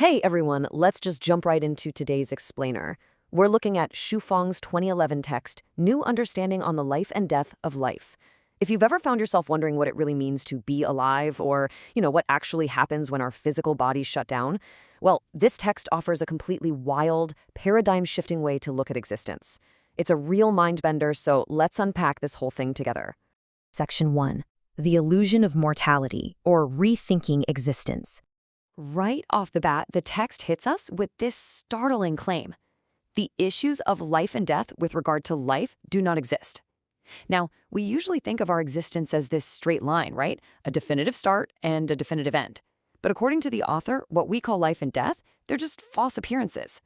Hey everyone, let's just jump right into today's explainer. We're looking at Shufang's 2011 text, New Understanding on the Life and Death of Life. If you've ever found yourself wondering what it really means to be alive or, what actually happens when our physical bodies shut down, well, this text offers a completely wild, paradigm-shifting way to look at existence. It's a real mind-bender, so let's unpack this whole thing together. Section 1. The Illusion of Mortality, or Rethinking Existence. Right off the bat, the text hits us with this startling claim. The issues of life and death with regard to life do not exist. Now, we usually think of our existence as this straight line, right? A definitive start and a definitive end. But according to the author, what we call life and death, they're just false appearances.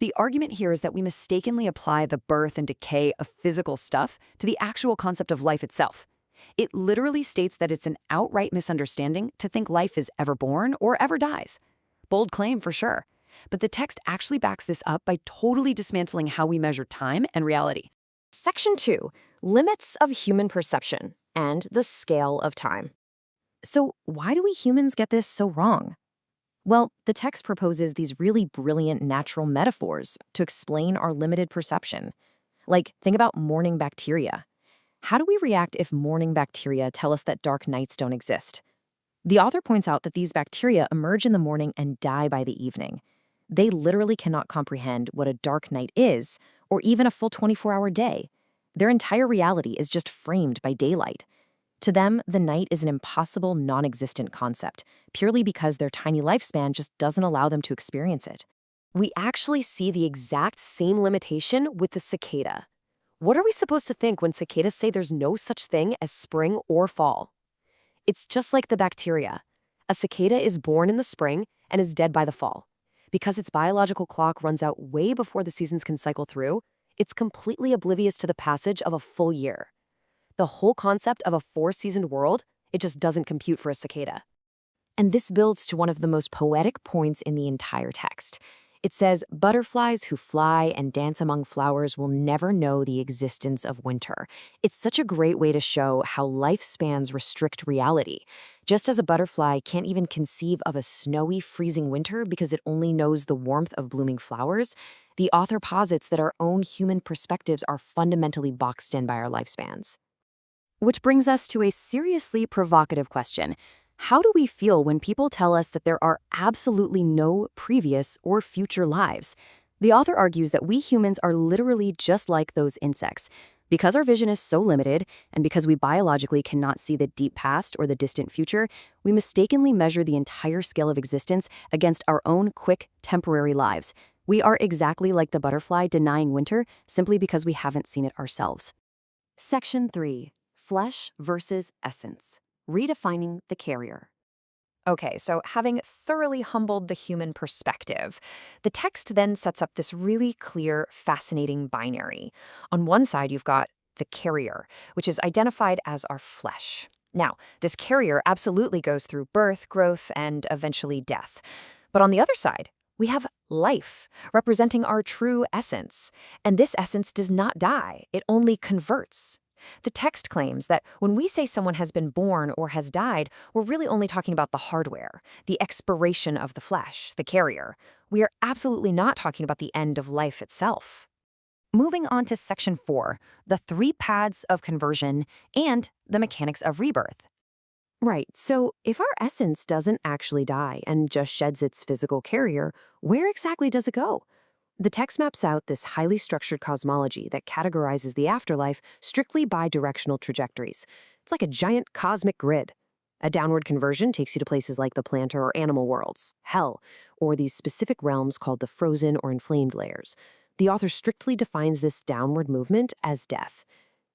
The argument here is that we mistakenly apply the birth and decay of physical stuff to the actual concept of life itself. It literally states that it's an outright misunderstanding to think life is ever born or ever dies. Bold claim for sure. But the text actually backs this up by totally dismantling how we measure time and reality. Section 2. Limits of Human Perception and the Scale of Time. So why do we humans get this so wrong? Well, the text proposes these really brilliant natural metaphors to explain our limited perception. Like, think about morning bacteria. How do we react if morning bacteria tell us that dark nights don't exist? The author points out that these bacteria emerge in the morning and die by the evening. They literally cannot comprehend what a dark night is, or even a full 24-hour day. Their entire reality is just framed by daylight. To them, the night is an impossible, non-existent concept, purely because their tiny lifespan just doesn't allow them to experience it. We actually see the exact same limitation with the cicada. What are we supposed to think when cicadas say there's no such thing as spring or fall? It's just like the bacteria. A cicada is born in the spring and is dead by the fall. Because its biological clock runs out way before the seasons can cycle through, it's completely oblivious to the passage of a full year. The whole concept of a four-seasoned world, it just doesn't compute for a cicada. And this builds to one of the most poetic points in the entire text. It says, butterflies who fly and dance among flowers will never know the existence of winter. It's such a great way to show how lifespans restrict reality. Just as a butterfly can't even conceive of a snowy, freezing winter because it only knows the warmth of blooming flowers, the author posits that our own human perspectives are fundamentally boxed in by our lifespans. Which brings us to a seriously provocative question. How do we feel when people tell us that there are absolutely no previous or future lives? The author argues that we humans are literally just like those insects. Because our vision is so limited, and because we biologically cannot see the deep past or the distant future, we mistakenly measure the entire scale of existence against our own quick, temporary lives. We are exactly like the butterfly denying winter simply because we haven't seen it ourselves. Section 3. Flesh versus essence. Redefining the carrier. Okay, so having thoroughly humbled the human perspective, the text then sets up this really clear, fascinating binary. On one side, you've got the carrier, which is identified as our flesh. Now, this carrier absolutely goes through birth, growth, and eventually death. But on the other side, we have life, representing our true essence. And this essence does not die, it only converts. The text claims that when we say someone has been born or has died, we're really only talking about the hardware, the expiration of the flesh, the carrier. We are absolutely not talking about the end of life itself. Moving on to Section 4, the 3 paths of conversion and the mechanics of rebirth. Right, so if our essence doesn't actually die and just sheds its physical carrier, where exactly does it go? The text maps out this highly structured cosmology that categorizes the afterlife strictly by directional trajectories. It's like a giant cosmic grid. A downward conversion takes you to places like the planter or animal worlds, hell, or these specific realms called the frozen or inflamed layers. The author strictly defines this downward movement as death.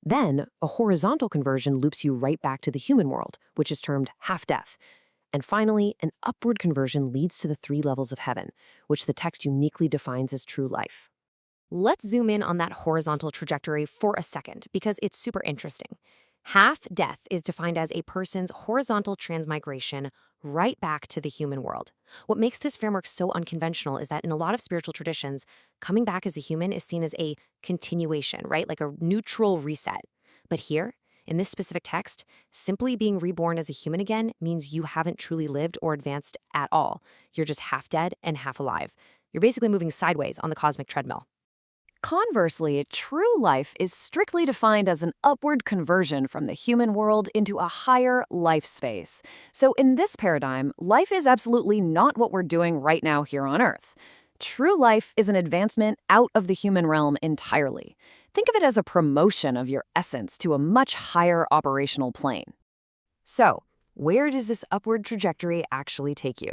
Then, a horizontal conversion loops you right back to the human world, which is termed half-death. And finally, an upward conversion leads to the 3 levels of heaven, which the text uniquely defines as true life. Let's zoom in on that horizontal trajectory for a second, because it's super interesting. Half-death is defined as a person's horizontal transmigration right back to the human world. What makes this framework so unconventional is that in a lot of spiritual traditions, coming back as a human is seen as a continuation, right? Like a neutral reset. But here, In this specific text, simply being reborn as a human again means you haven't truly lived or advanced at all. You're just half dead and half alive. You're basically moving sideways on the cosmic treadmill. Conversely, true life is strictly defined as an upward conversion from the human world into a higher life space. So in this paradigm, life is absolutely not what we're doing right now here on Earth. True life is an advancement out of the human realm entirely. Think of it as a promotion of your essence to a much higher operational plane. So, where does this upward trajectory actually take you?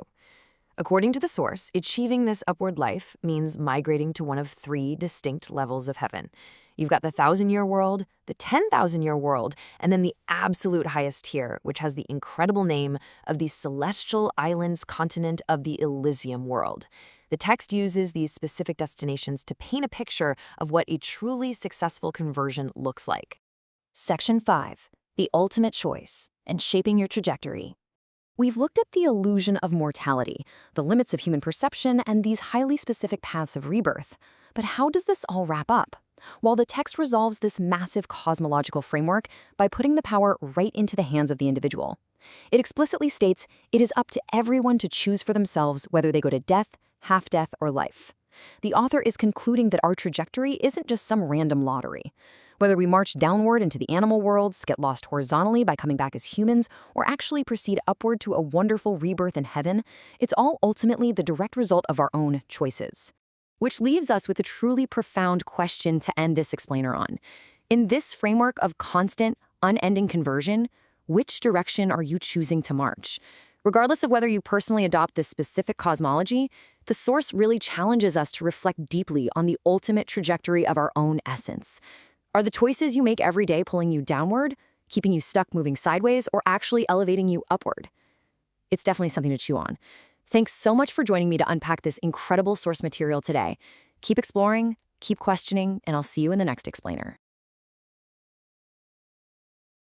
According to the source, achieving this upward life means migrating to one of 3 distinct levels of heaven. You've got the 1,000-year world, the 10,000-year world, and then the absolute highest tier, which has the incredible name of the celestial islands continent of the Elysium world. The text uses these specific destinations to paint a picture of what a truly successful conversion looks like. Section 5. The ultimate choice and shaping your trajectory. We've looked at the illusion of mortality, the limits of human perception, and these highly specific paths of rebirth. But how does this all wrap up? While the text resolves this massive cosmological framework by putting the power right into the hands of the individual. It explicitly states it is up to everyone to choose for themselves whether they go to death, half-death, or life. The author is concluding that our trajectory isn't just some random lottery. Whether we march downward into the animal worlds, get lost horizontally by coming back as humans, or actually proceed upward to a wonderful rebirth in heaven, it's all ultimately the direct result of our own choices. Which leaves us with a truly profound question to end this explainer on. In this framework of constant, unending conversion, which direction are you choosing to march? Regardless of whether you personally adopt this specific cosmology, the source really challenges us to reflect deeply on the ultimate trajectory of our own essence. Are the choices you make every day pulling you downward, keeping you stuck moving sideways, or actually elevating you upward? It's definitely something to chew on. Thanks so much for joining me to unpack this incredible source material today. Keep exploring, keep questioning, and I'll see you in the next explainer.